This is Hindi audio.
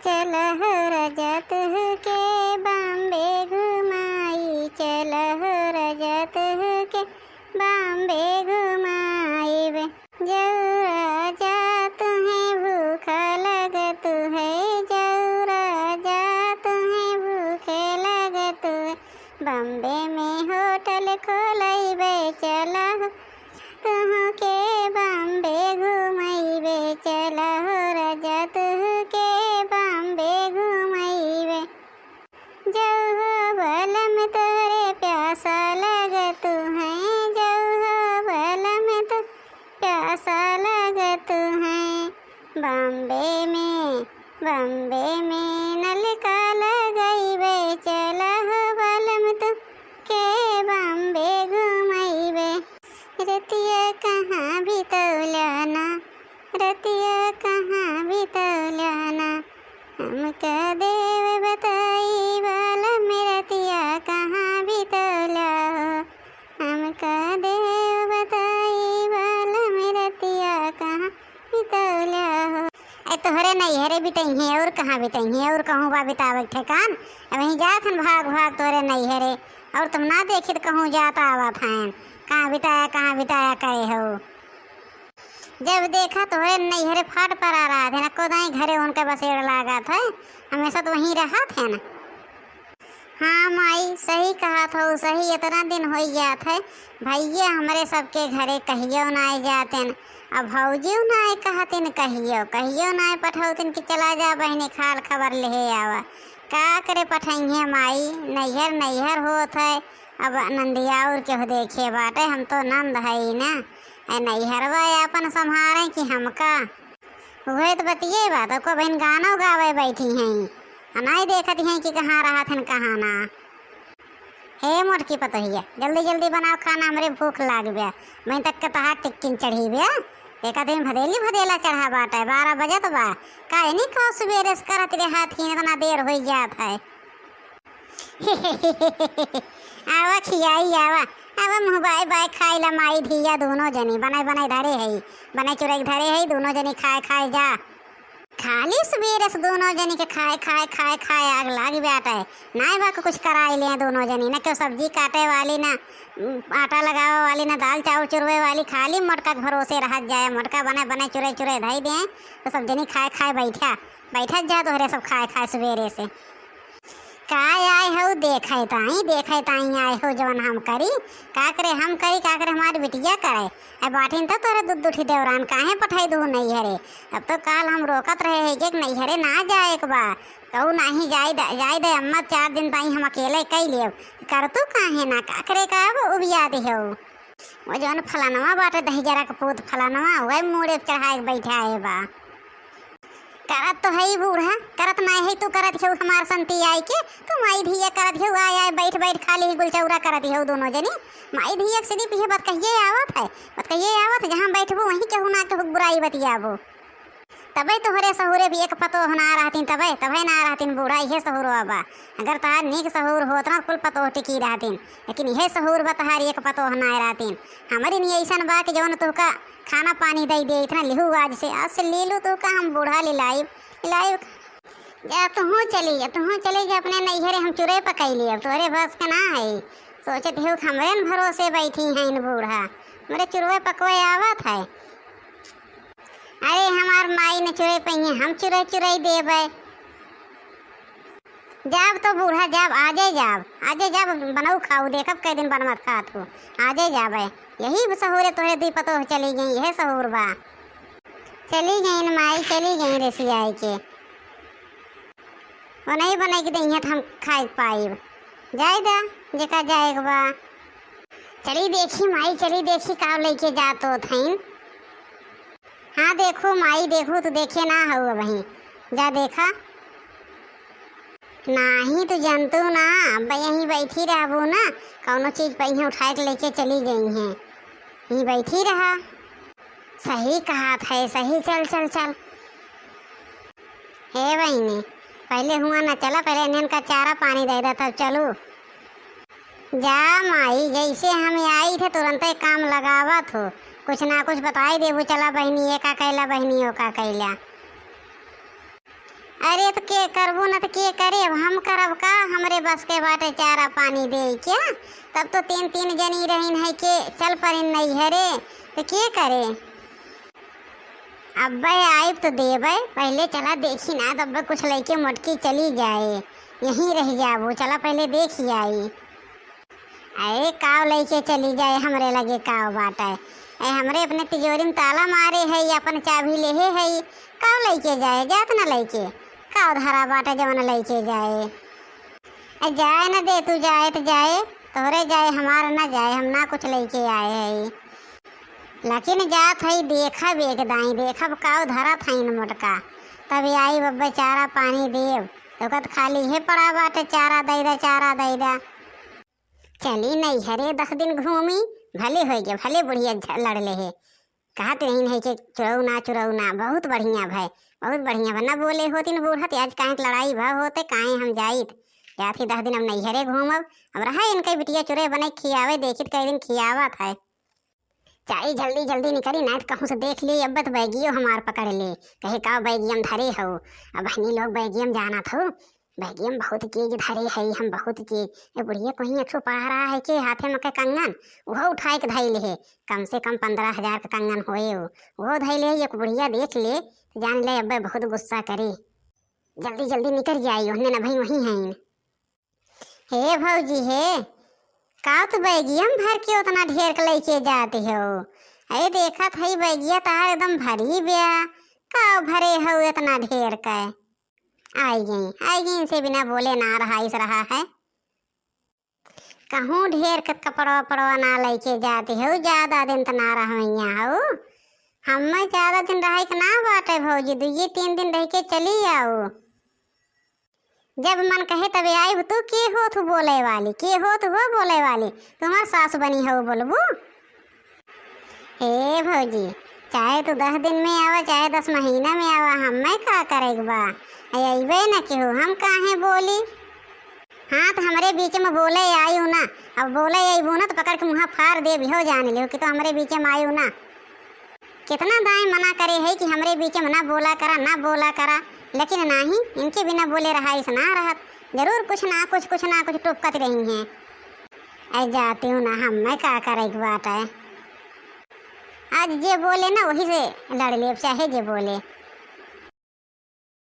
चलह रजत के बॉम्बे घुमाई, चलह रजत के बॉम्बे घुमाई। जौरा जा तुम्हें भूख लगत है, जौरा जा तुम्हें भूख लगत है। बॉम्बे में होटल खोलैबे चलह तुहके बॉम्बे घुमैबे, चलह रजत के बॉम्बे घुमैबे। जौहो बलम तोरे प्यासा लगत है, जौहो बलम तो प्यासा लगत है। बॉम्बे में नलका लगैबे, चलह बलम तो के बॉम्बे घुमैबे। रतिया कहाँ बितौलाना, रतिया कहाँ बितौलाना, हमका देव बताई बलम रतिया कहाँ बितौला हो, हमका देव बताई बलम रतिया कहाँ बितौला हो। अरे तोहरे नैहरे बितैहे और कहाँ बितैहे और कहूँ बा बितावे ठेकान। अब वहीं जात हन भाग भाग तोहरे नैहरे, और तुम ना देखी तो कहूँ जाता आवत हैं। कहाँ बिताया करे हो। जब देखा तो नैहरे फाट पर आ रहा थे ना, कोदाई घरे उनका बसेड़ लगा था, हमेशा तो वहीं रहा थे ना। हाँ माई सही कहा था, सही इतना दिन हो गया था भैया हमारे सबके घरे कहियो ना जाते न, अब भौजियो ना कहतिन कहियो ना पठौतिन कि चला जा बहनी खाल खबर ले आवा। का करे पठाइए माई, नैहर होत है। अब नंदिया और केहू देखे बाटे, हम तो नंद है ना, नैहरवा अपन संभालें कि हमका। वही तो बतिए बात को बहन गाना गावे बैठी हैं, नहीं देखती हैं कि कहाँ रहा थे कहाँ ना। हे मोटकी पतोहिया जल्दी जल्दी बनाओ खाना, हमरे भूख लाग गया। मैं तक के तहार टिक्किन चढ़ी बे, एक दिन भदेला चढ़ा बाटे, 12 बजत बा। काहे नहीं कहो सवेरे से करत हाथ ही इतना देर हो जात है। आवा खियाई आवा मुँह बाय खाई ला माई धिया दोनों जनी बनाई धरे है, बनाई चुराई धरे है, दोनों जनी खाए जा। खाली सवेरे से दोनों जनी के खाए आग लाग बैठा है। ना बा कुछ कराई ले दोनों जनी, ना क्यों सब्जी काटे वाली, ना आटा लगावे वाली, ना दाल चावल चुरवे वाली, खाली मटका के भरोसे रह जाए। मटका बनाए चुराई धई दें तो सब जनी खाए बैठा जा तोहरे सब खाए सवेरे से। काय आए हो देखे ताई आए हो जवन हम करी, का करे हमारी बिटिया करे। अब बाटिन तो तोरे दूठी देवरान काहे पठाई दू नैहरे। अब तो काल हम रोकत रहे कि नैहरे ना जाए बा, कहू नहीं जाए दे अम्मा 4 दिन ताई हम अकेले कई ले कर तू काहे ना, का करे का अब उबिया दे हो। वो जवन फलानवा बाटे दही जरा के पूत फलानवा वही मुड़े चढ़ाए बैठा है बा। करत तो है बूढ़ा, करत ना है तू करत हो हमार संती आई के, तू माई धिया करत हो आए बैठ खाली गुलचौरा करत हो दोनों जनी। माई धिया के सिर्फ ये बात कहिए आवत जहाँ बैठबो वहीं केहू ना केहू बुराई बतियाबो। तबे तोहरे सहुरे भी एक पतो ना रहतीन, तबे ना रहतीन बूढ़ा। इहे सहूर बा, अगर तहार नीक सहूर होत ना कुल पतो टिकी रहतीन, लेकिन इहे सहूर बा तहार एक पतो ना रहतीन। हमारी नहीं ऐसा बा कि जवन तुहका खाना पानी दे दे इतना लिहू आज से ले लू तो का हम बूढ़ा लिलाई जा। तुहूँ चली जा अपने नैहरे, हम चुरे पकई लिए तोरे बस के ना है। सोचत हो हमरे न भरोसे बैठी हैं इन बूढ़ा, मेरे चुरवे पकवे आवत है। अरे हमार माई ने चुरे पहिए, हम चुराई देवे। जाब तो बूढ़ा जाब आजे जाब बनाऊ खाऊ देखब कई दिन बनमत खात हो, आजे जाबे। यही सहूरे तोहरे दी पतो चली गई, यह सहूर बा। चली गई माई चली गई रेसियाई के, वो नहीं बनाई के दही तो हम खाए पाइब। जाए दा जेका जाएगा बा। चली देखी माई चली देखी का लेके जातो थीन। हाँ देखो माई देखो तो देखे ना हो वहीं जा देखा नाही तो जनतू ना, अब यहीं बैठी रहबो ना, कौनो चीज पहिए उठा के लेके चली गई हैं, यहीं बैठी रहा। सही कहा था सही, चल हे बहनी पहले हुआ ना चला, पहले इन्हें का चारा पानी दे देता चलो। जा माई जैसे हम आई थे तुरंत ही काम लगावत हो, कुछ ना कुछ बताई देबो। चला बहनी ये का कैला बहनी वो का कैला। अरे तो के करबू न तो के करे, अब हम करब का, हमरे बस के बाटे चारा पानी दे क्या। तब तो तीन तीन जनी रहीन है के चल परिन नहीं हरे, तो के करे। अब्बे आइब तो देबे, पहले चला देखी ना, तब कुछ लेके मोटकी चली जाए, यहीं रह जाबो, चला पहले देखी आई। अरे काव लेके चली जाए, हमरे लगे काव बाटे, हमरे अपने तिजोरी में ताला मारे है, अपन चाबी ले है, काव लेके जाए, जात न लेके, काव धरा बाटे जवन लेके जाए। जाए न दे, तू जाए तो जाए, तोरे जाए हमारा न जाए, हम ना कुछ लेके आए है। लेकिन जात है देखब एकदाई, देखब काव धरा था मोटका, तभी आई बब्बे चारा पानी देव, तो कद खाली है पड़ा बाटे, चारा दे दा, चारा दे दा। चली नहीं हरे 10 दिन घूमी, भले हो गए, भले बुढ़िया लड़ ले है, कहत नहीं है कि चुरऊ ना, बहुत बढ़िया भाई, बहुत बढ़िया भा, न बोले होती न बूढ़त, आज काहे लड़ाई भा होते, काहे हम जाइत, जाती 10 दिन हम नहीं हरे घूमब, अब रहा इनके बिटिया चुरे बने खियावे, देखित कई दिन खियावत है। चाहे जल्दी जल्दी निकली ना, तो कहूँ से देख ली अब तो बैगियो हमार पकड़ ले, कहे का बैगियम धरे हो, अब बहनी लोग बैगियम जाना था, बैगियम बहुत चीज धरे है, हम बहुत चीज, ये बुढ़िया कहीं अक्षो पा रहा है कि हाथे में के कंगन, वो उठाए के धैले है, कम से कम 15,000 का कंगन होए, वो धैले है, एक बुढ़िया देख ले तो जान ले अब बहुत गुस्सा करे, जल्दी जल्दी निकल जाई, उन्हें न भाई वहीं है। हे भौजी हे, का तो बैगियम भर के उतना ढेर के लेके जाते हो, अरे देखा था बैगिया तार एकदम भरी बिया, का भरे हो इतना ढेर का। आई गई इनसे बिना बोले ना रहा इस रहा है, कहूँ ढेर का कपड़ा वपड़ा ना लेके जाते हो, ज्यादा दिन तो ना रह हो, हम ज्यादा दिन रह के ना बाटे भौजी, 2-3 दिन रह के चली आओ, जब मन कहे तब आई, तू के हो तू बोले वाली, के हो तू वो बोले वाली, तुम्हार सास बनी हो बोलबू। हे भौजी, चाहे तू 10 दिन में आवा, चाहे 10 महीना में आवा, हमें का करेग बा, अबे न केहू, हम काहे बोली। हाँ तो हमारे बीच में बोले आई हूँ ना, अब बोले आई ना तो पकड़ के मुँह फाड़ दे भी हो, जाने लो कि तो हमारे बीच में आई हूँ ना, कितना दाएं मना करे है कि हमारे बीच में ना बोला करा, ना बोला करा, लेकिन नहीं, इनके बिना बोले रहा इस ना रहत, जरूर कुछ ना कुछ टुपकत रही हैं। ऐ जाती हूँ ना, हम मैं का करे बात है, आज जे बोले ना वही से लड़ ले, चाहे जे बोले।